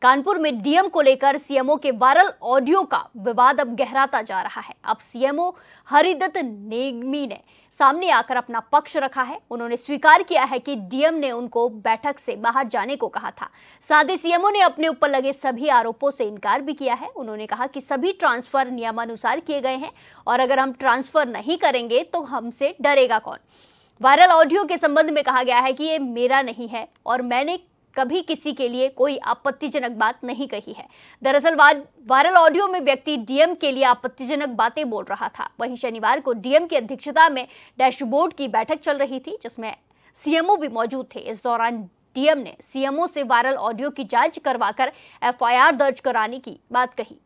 कानपुर में डीएम को लेकर सीएमओ के वायरल ऑडियो का विवाद अब गहराता जा रहा है। अब सीएमओ हरिदत्त नेगी ने सामने आकर अपना पक्ष रखा है। उन्होंने स्वीकार किया है कि डीएम ने उनको बैठक से बाहर जाने को कहा था। साथ ही सीएमओ ने अपने ऊपर लगे सभी आरोपों से इनकार भी किया है। उन्होंने कहा कि सभी ट्रांसफर नियमानुसार किए गए हैं और अगर हम ट्रांसफर नहीं करेंगे तो हमसे डरेगा कौन। वायरल ऑडियो के संबंध में कहा गया है कि ये मेरा नहीं है और मैंने कभी किसी के लिए कोई आपत्तिजनक बात नहीं कही है। दरअसल वायरल ऑडियो में व्यक्ति डीएम के लिए आपत्तिजनक बातें बोल रहा था। वहीं शनिवार को डीएम की अध्यक्षता में डैशबोर्ड की बैठक चल रही थी, जिसमें सीएमओ भी मौजूद थे। इस दौरान डीएम ने सीएमओ से वायरल ऑडियो की जांच करवाकर एफआईआर दर्ज कराने की बात कही।